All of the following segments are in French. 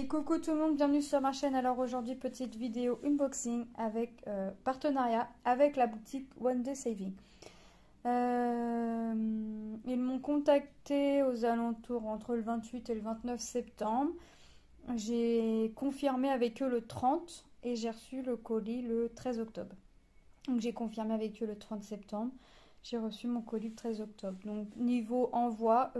Hey, coucou tout le monde, bienvenue sur ma chaîne. Alors aujourd'hui, petite vidéo unboxing avec partenariat avec la boutique One Day Saving. Ils m'ont contacté aux alentours entre le 28 et le 29 septembre. J'ai confirmé avec eux le 30 et j'ai reçu le colis le 13 octobre. Donc j'ai confirmé avec eux le 30 septembre. J'ai reçu mon colis le 13 octobre. Donc niveau envoi,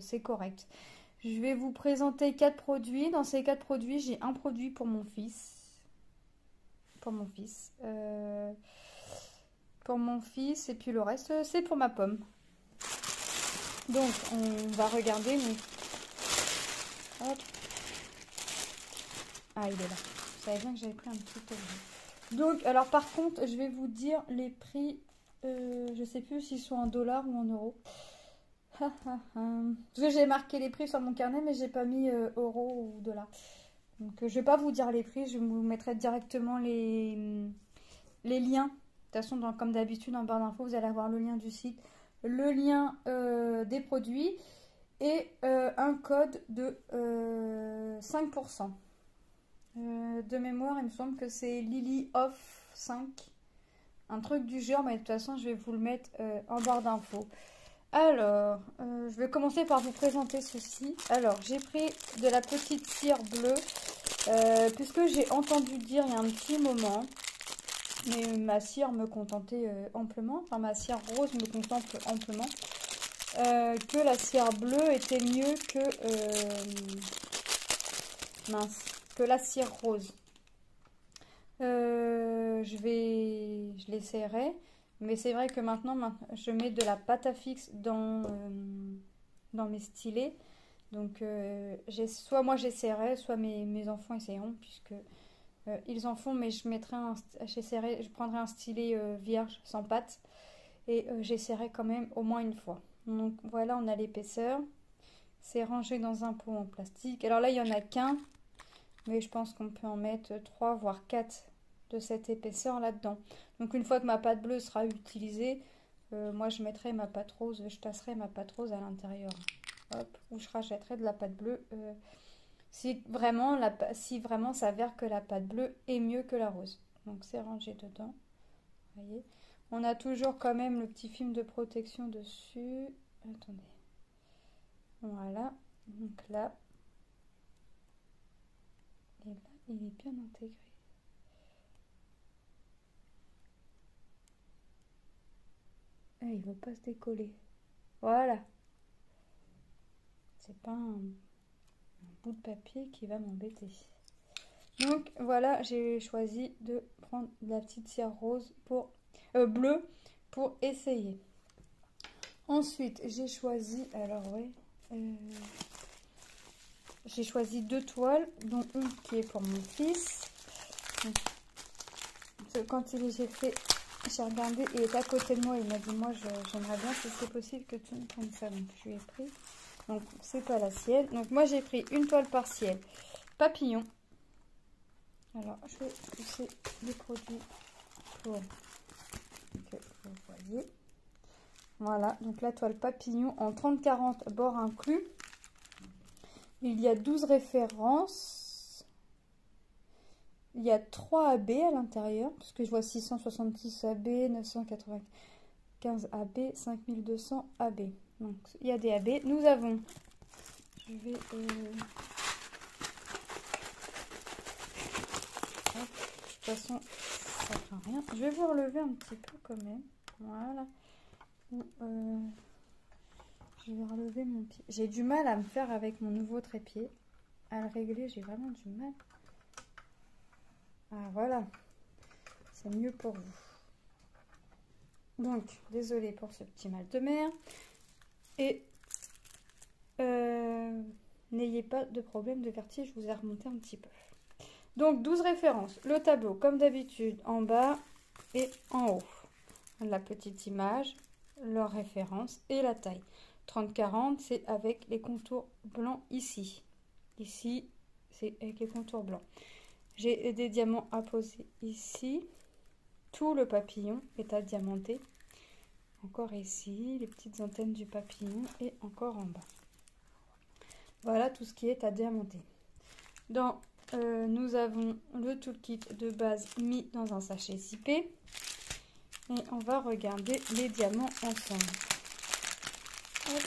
c'est correct. Je vais vous présenter 4 produits. Dans ces 4 produits, j'ai un produit pour mon fils. Pour mon fils. Et puis le reste, c'est pour ma pomme. Donc, on va regarder. Hop. Ah, il est là. Je savais bien que j'avais pris un petit objet. Donc, alors par contre, je vais vous dire les prix. Je sais plus s'ils sont en dollars ou en euros. Parce que j'ai marqué les prix sur mon carnet, mais j'ai pas mis euros ou dollars. Donc je vais pas vous dire les prix, je vous mettrai directement les liens. De toute façon, comme d'habitude, en barre d'infos, vous allez avoir le lien du site, le lien des produits et un code de 5%. De mémoire, il me semble que c'est Lily Off 5. Un truc du genre, mais de toute façon, je vais vous le mettre en barre d'infos. Alors, je vais commencer par vous présenter ceci. Alors, j'ai pris de la petite cire bleue, puisque j'ai entendu dire il y a un petit moment, mais ma cire me contentait amplement, enfin ma cire rose me contente amplement, que la cire bleue était mieux que la cire rose. Je l'essaierai. Mais c'est vrai que maintenant, je mets de la pâte à fixe dans mes stylets. Donc, soit moi j'essaierai, soit mes enfants essayeront, puisque ils en font. Mais je prendrai un stylet vierge, sans pâte. Et j'essaierai quand même au moins une fois. Donc voilà, on a l'épaisseur. C'est rangé dans un pot en plastique. Alors là, il n'y en a qu'un. Mais je pense qu'on peut en mettre 3, voire 4 de cette épaisseur là-dedans. Donc une fois que ma pâte bleue sera utilisée, moi je mettrai ma pâte rose, je tasserai ma pâte rose à l'intérieur. Hop, ou je rachèterai de la pâte bleue si vraiment s'avère que la pâte bleue est mieux que la rose. Donc c'est rangé dedans. Vous voyez, on a toujours quand même le petit film de protection dessus. Attendez. Voilà. Donc là. Et là, il est bien intégré. Ah, il veut pas se décoller. Voilà. C'est pas un bout de papier qui va m'embêter. Donc voilà, j'ai choisi de prendre la petite cire rose bleue pour essayer. Ensuite, j'ai choisi, j'ai choisi 2 toiles, dont une qui est pour mon fils. Donc, quand j'ai regardé, il est à côté de moi, il m'a dit moi j'aimerais bien si c'est possible que tu me prennes ça. Donc je lui ai pris. Donc c'est pas la sienne. Donc moi j'ai pris une toile partielle papillon. Alors je vais pousser les produits pour que vous voyez. Voilà, donc la toile papillon en 30-40 bord inclus. Il y a 12 références. Il y a 3 AB à l'intérieur, parce que je vois 666 AB, 995 AB, 5200 AB. Donc il y a des AB. Nous avons, je vais, de toute façon, ça ne fera rien. Je vais vous relever un petit peu quand même. Voilà. Je vais relever mon pied. J'ai du mal à me faire avec mon nouveau trépied. À le régler, j'ai vraiment du mal. Ah voilà, c'est mieux pour vous. Donc, désolée pour ce petit mal de mer. Et n'ayez pas de problème de vertige, je vous ai remonté un petit peu. Donc, 12 références. Le tableau, comme d'habitude, en bas et en haut. La petite image, leurs références et la taille. 30-40, c'est avec les contours blancs ici. Ici, c'est avec les contours blancs. J'ai des diamants à poser ici. Tout le papillon est à diamanter. Encore ici, les petites antennes du papillon et encore en bas. Voilà tout ce qui est à diamanter. Nous avons le toolkit de base mis dans un sachet zippé. Et on va regarder les diamants ensemble. Hop.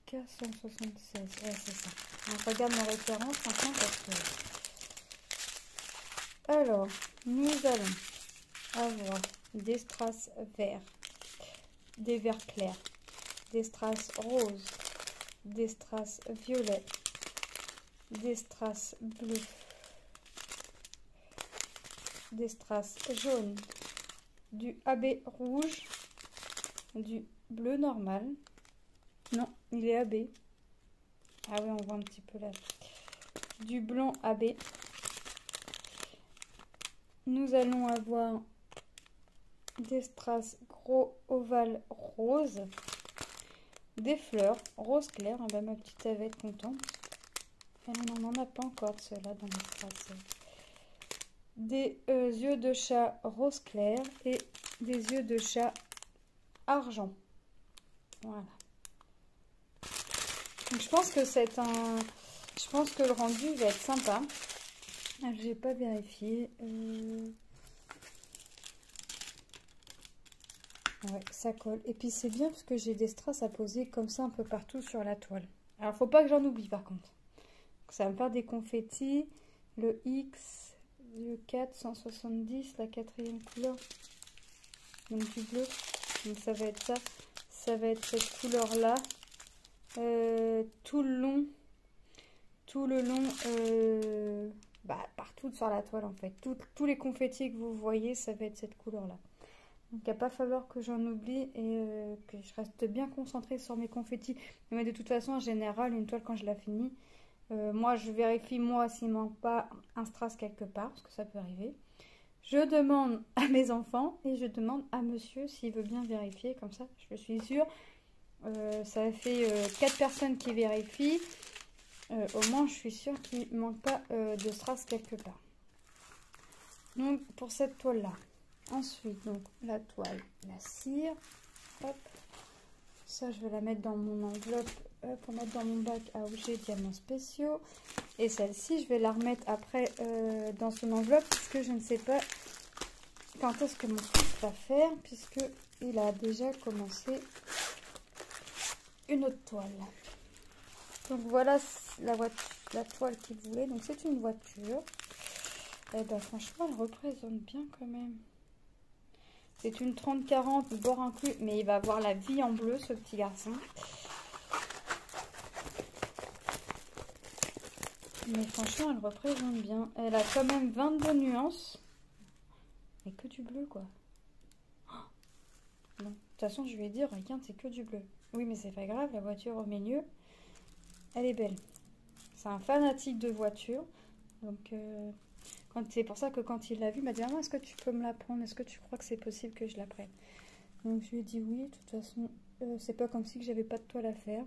YK176. Ouais, c'est ça. On regarde nos références maintenant parce que... Alors, nous allons avoir des strass verts, des verts clairs, des strass roses, des strass violets, des strass bleus, des strass jaunes, du AB rouge, du bleu normal. Non, il est AB. Ah oui, on voit un petit peu là. Du blanc AB. Nous allons avoir des strass gros ovales roses, des fleurs rose clair. Ah bah, ma petite elle va être contente. Elle n'en a pas encore de ceux-là dans les strass. Des yeux de chat rose clair et des yeux de chat argent. Voilà. Donc je pense que je pense que le rendu va être sympa. J'ai pas vérifié. Ouais, ça colle. Et puis c'est bien parce que j'ai des strass à poser comme ça un peu partout sur la toile. Alors faut pas que j'en oublie par contre. Donc, ça va me faire des confettis. Le X, le 4, 170, la quatrième couleur. Donc du bleu. Donc ça va être ça. Ça va être cette couleur là. Tout le long, partout sur la toile en fait. Tous les confettis que vous voyez, ça va être cette couleur là. Donc il n'y a pas falloir que j'en oublie et que je reste bien concentrée sur mes confettis. Mais de toute façon, en général, une toile quand je la finis, moi je vérifie moi s'il ne manque pas un strass quelque part, parce que ça peut arriver. Je demande à mes enfants et je demande à monsieur s'il veut bien vérifier, comme ça je suis sûre. Ça fait 4 personnes qui vérifient. Au moins, je suis sûre qu'il ne manque pas de strass quelque part. Donc, pour cette toile-là. Ensuite, donc, la toile, la cire. Hop. Ça, je vais la mettre dans mon enveloppe pour mettre dans mon bac à objet diamants spéciaux. Et celle-ci, je vais la remettre après dans son enveloppe puisque je ne sais pas quand est-ce que mon fils va faire puisqu'il a déjà commencé une autre toile. Donc voilà la toile qu'il voulait. Donc c'est une voiture. Et ben franchement, elle représente bien quand même. C'est une 30-40 bord inclus, mais il va avoir la vie en bleu ce petit garçon. Mais franchement, elle représente bien. Elle a quand même 22 nuances. Mais que du bleu quoi. Bon, de toute façon, je vais dire, regarde, c'est que du bleu. Oui, mais c'est pas grave, la voiture au milieu, elle est belle. C'est un fanatique de voiture. Donc, c'est pour ça que quand il l'a vue, il m'a dit, maman, est-ce que tu peux me la prendre? Est-ce que tu crois que c'est possible que je la prenne? Donc, je lui ai dit oui. De toute façon, c'est pas comme si j'avais pas de toile à faire.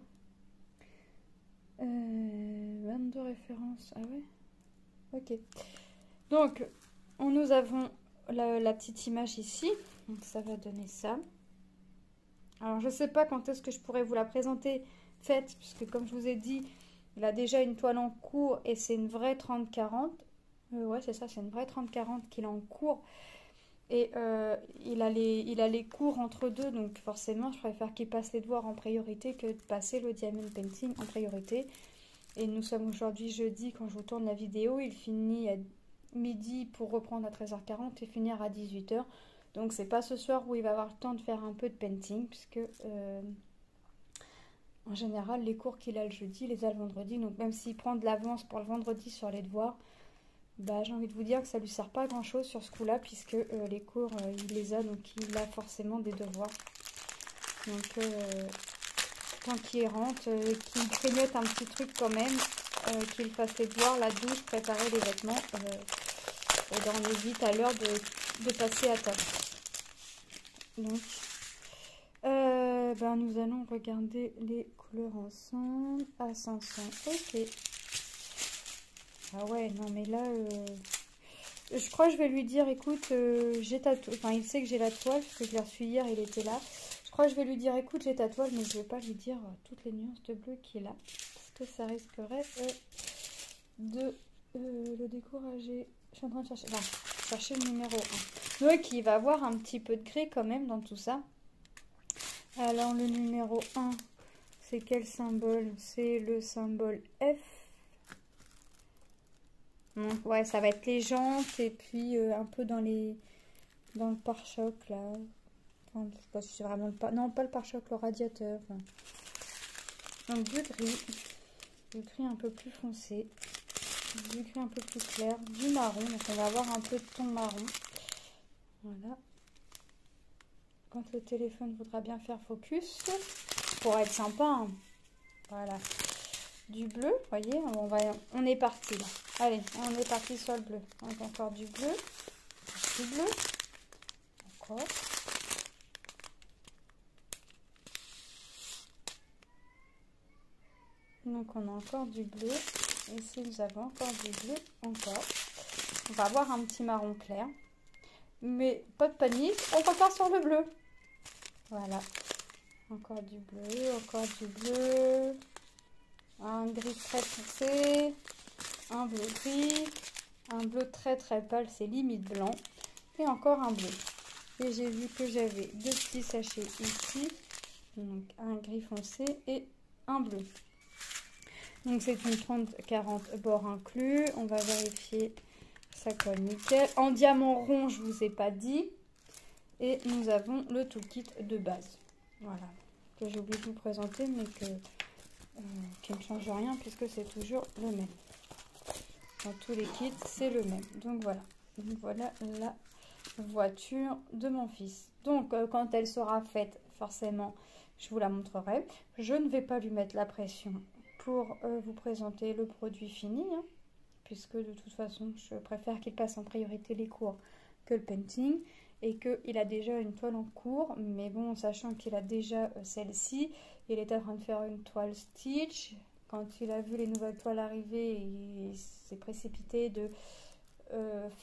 22 références. Ah ouais? Ok. Donc, nous avons la petite image ici. Donc, ça va donner ça. Alors, je ne sais pas quand est-ce que je pourrais vous la présenter faite, puisque comme je vous ai dit, il a déjà une toile en cours et c'est une vraie 30-40. Ouais, c'est ça, c'est une vraie 30-40 qu'il a en cours. Et il a les cours entre deux, donc forcément, je préfère qu'il passe les devoirs en priorité que de passer le diamond painting en priorité. Et nous sommes aujourd'hui jeudi quand je vous tourne la vidéo. Il finit à midi pour reprendre à 13h40 et finir à 18h. Donc c'est pas ce soir où il va avoir le temps de faire un peu de painting, puisque en général les cours qu'il a le jeudi, il les a le vendredi. Donc même s'il prend de l'avance pour le vendredi sur les devoirs, bah, j'ai envie de vous dire que ça lui sert pas à grand chose sur ce coup-là, puisque les cours il les a, donc il a forcément des devoirs. Donc tant qu'il rentre, qu'il grignote un petit truc quand même, qu'il fasse les devoirs, la douche, préparer les vêtements, et on est vite à l'heure de passer à table. Donc, nous allons regarder les couleurs ensemble à 500. Ok. Ah ouais, non mais là, je crois que je vais lui dire, écoute, j'ai ta toile. Enfin, il sait que j'ai la toile, parce que je l'ai reçu hier, il était là. Je crois que je vais lui dire, écoute, j'ai ta toile, mais je vais pas lui dire toutes les nuances de bleu qu'il a. Parce que ça risquerait de le décourager. Je suis en train de chercher, non, chercher le numéro 1. Donc il va avoir un petit peu de gris quand même dans tout ça. Alors le numéro 1, c'est quel symbole? C'est le symbole F. Donc, ouais, ça va être les jantes et puis un peu dans le pare-choc là. Enfin, je sais pas si c'est vraiment le pare... Non, pas le pare-choc, le radiateur. Enfin. Donc du gris un peu plus foncé, du gris un peu plus clair, du marron. Donc on va avoir un peu de ton marron. Voilà. Quand le téléphone voudra bien faire focus, pour être sympa. Hein. Voilà. Du bleu, voyez, on est parti là. Allez, on est parti sur le bleu. Donc encore du bleu, encore. Donc on a encore du bleu. Ici nous avons encore du bleu, encore. On va avoir un petit marron clair. Mais pas de panique, on repart sur le bleu. Voilà. Encore du bleu, encore du bleu. Un gris très foncé. Un bleu gris. Un bleu très très pâle, c'est limite blanc. Et encore un bleu. Et j'ai vu que j'avais 2 petits sachets ici. Donc un gris foncé et un bleu. Donc c'est une 30-40 bord inclus. On va vérifier, ça colle nickel. En diamant rond, je vous ai pas dit. Et nous avons le toolkit de base. Voilà. Que j'ai oublié de vous présenter, mais qui ne change rien puisque c'est toujours le même. Dans tous les kits, c'est le même. Donc voilà. Donc voilà la voiture de mon fils. Donc quand elle sera faite, forcément, je vous la montrerai. Je ne vais pas lui mettre la pression pour vous présenter le produit fini, hein, puisque de toute façon, je préfère qu'il passe en priorité les cours que le painting, et qu'il a déjà une toile en cours, mais bon, sachant qu'il a déjà celle-ci, il est en train de faire une toile stitch. Quand il a vu les nouvelles toiles arriver, il s'est précipité de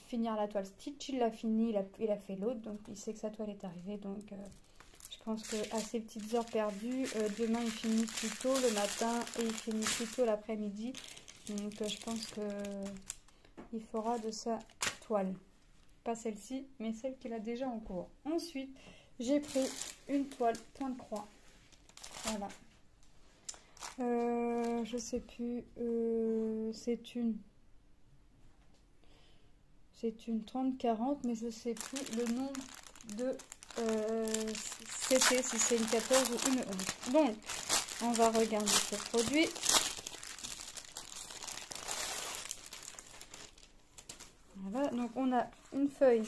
finir la toile stitch. Il l'a fini, il a fait l'autre, donc il sait que sa toile est arrivée, donc je pense qu'à ces petites heures perdues, demain il finit plus tôt le matin et il finit plus tôt l'après-midi. Donc je pense qu'il fera de sa toile. Pas celle-ci, mais celle qu'il a déjà en cours. Ensuite, j'ai pris une toile point de croix. Voilà. Je sais plus. C'est une 30-40, mais je sais plus le nombre de CT, si c'est une 14 ou une 11. Donc, on va regarder ce produit. Voilà, donc on a une feuille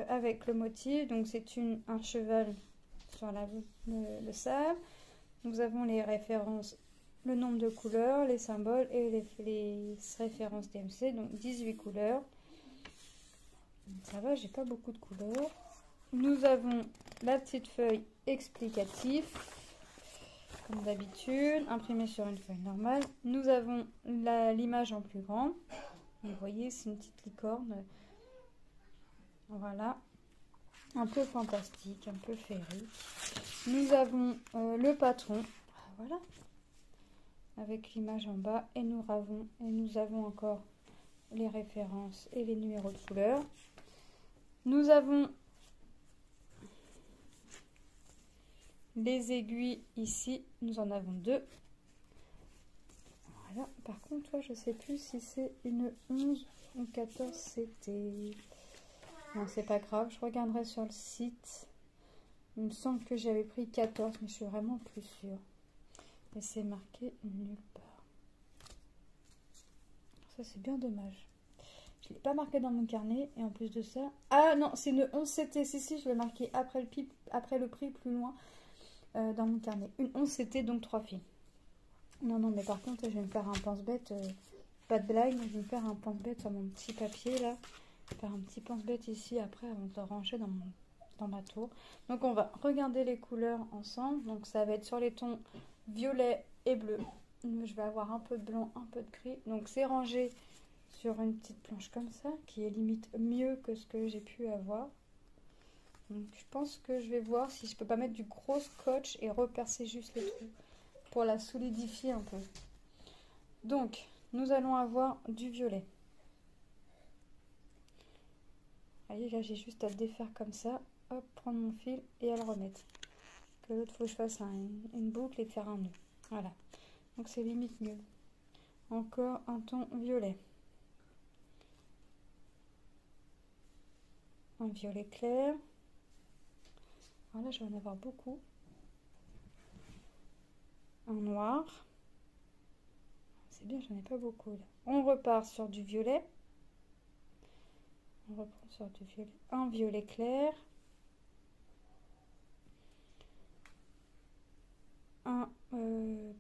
avec le motif. Donc c'est un cheval sur le sable. Nous avons les références, le nombre de couleurs, les symboles et les références DMC. Donc 18 couleurs. Ça va, j'ai pas beaucoup de couleurs. Nous avons la petite feuille explicative, comme d'habitude, imprimée sur une feuille normale. Nous avons l'image en plus grand. Vous voyez, c'est une petite licorne. Voilà. Un peu fantastique, un peu féerique. Nous avons le patron. Voilà. Avec l'image en bas. Et nous avons encore les références et les numéros de couleurs. Nous avons les aiguilles ici. Nous en avons 2. Voilà. Par contre, toi, je sais plus si c'est une 11 ou 14 c'était. Non, c'est pas grave. Je regarderai sur le site. Il me semble que j'avais pris 14, mais je suis vraiment plus sûre. Et c'est marqué nulle part. Ça, c'est bien dommage. Je ne l'ai pas marqué dans mon carnet. Et en plus de ça... Ah non, c'est une 11 CT. Si, je l'ai marqué après le prix, plus loin, dans mon carnet. Une 11 CT, donc 3 filles. Non, mais par contre, je vais me faire un pense-bête. Pas de blague, mais je vais me faire un pense-bête sur mon petit papier, là. Faire un petit pense-bête ici, après, avant de le ranger dans ma tour. Donc, on va regarder les couleurs ensemble. Donc, ça va être sur les tons violet et bleu. Je vais avoir un peu de blanc, un peu de gris. Donc, c'est rangé sur une petite planche comme ça, qui est limite mieux que ce que j'ai pu avoir. Donc, je pense que je vais voir si je peux pas mettre du gros scotch et repercer juste les trous pour la solidifier un peu. Donc, nous allons avoir du violet. Voyez, là, j'ai juste à le défaire comme ça. Hop, prendre mon fil et à le remettre. Que l'autre, faut que je fasse une boucle et faire un nœud. Voilà. Donc, c'est limite mieux. Encore un ton violet. Un violet clair. Voilà, je vais en avoir beaucoup. Un noir. C'est bien, j'en ai pas beaucoup là. On repart sur du violet. On reprend sur du violet. Un violet clair. Un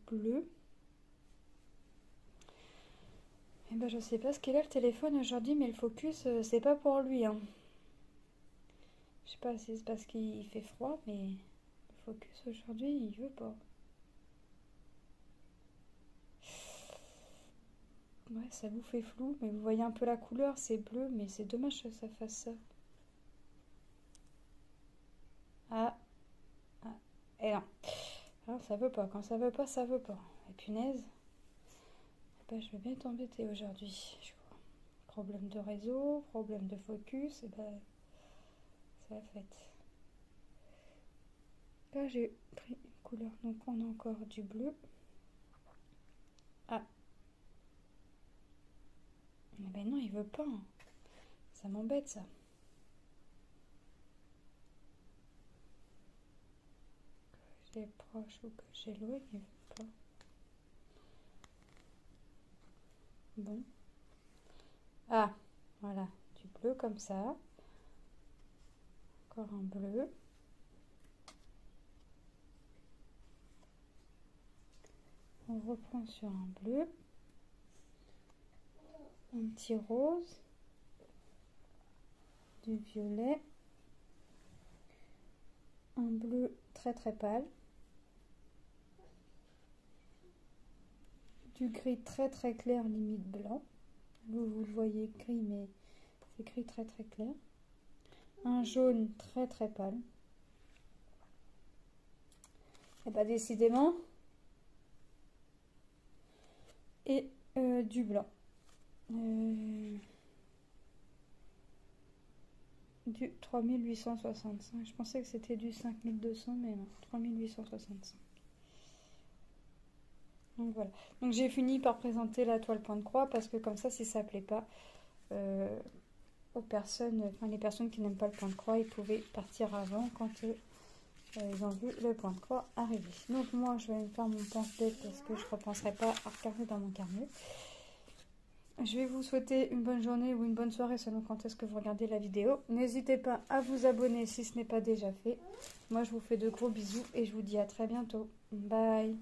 bleu. Et ben je sais pas ce qu'il a le téléphone aujourd'hui, mais le focus, c'est pas pour lui. Hein. Je sais pas si c'est parce qu'il fait froid, mais le focus aujourd'hui, il veut pas. Ouais, ça vous fait flou, mais vous voyez un peu la couleur, c'est bleu, mais c'est dommage que ça fasse ça. Ah, ah, et non. Alors ça veut pas, quand ça veut pas, ça veut pas. Et punaise, ben, je vais bien t'embêter aujourd'hui, je crois. Problème de réseau, problème de focus, et ben, c'est la fête. Là, j'ai pris une couleur, donc on a encore du bleu. Ah. Mais ben non, il veut pas. Ça m'embête, ça. Que j'ai proche ou que j'ai loin, il veut pas. Bon. Ah, voilà. Du bleu comme ça. Encore un bleu. On reprend sur un bleu. Un petit rose. Du violet. Un bleu très très pâle. Du gris très très clair, limite blanc. Vous le voyez gris, mais c'est gris très très clair. Un jaune très très pâle. Et pas décidément. Et du blanc. Du 3865. Je pensais que c'était du 5200, mais non, 3865. Donc voilà. Donc j'ai fini par présenter la toile point de croix parce que comme ça, si ça plaît pas aux personnes, enfin les personnes qui n'aiment pas le point de croix, ils pouvaient partir avant quand ils ont vu le point de croix arriver. Donc moi, je vais me faire mon pense-bête parce que je ne repenserai pas à regarder dans mon carnet. Je vais vous souhaiter une bonne journée ou une bonne soirée selon quand est-ce que vous regardez la vidéo. N'hésitez pas à vous abonner si ce n'est pas déjà fait. Moi, je vous fais de gros bisous et je vous dis à très bientôt. Bye!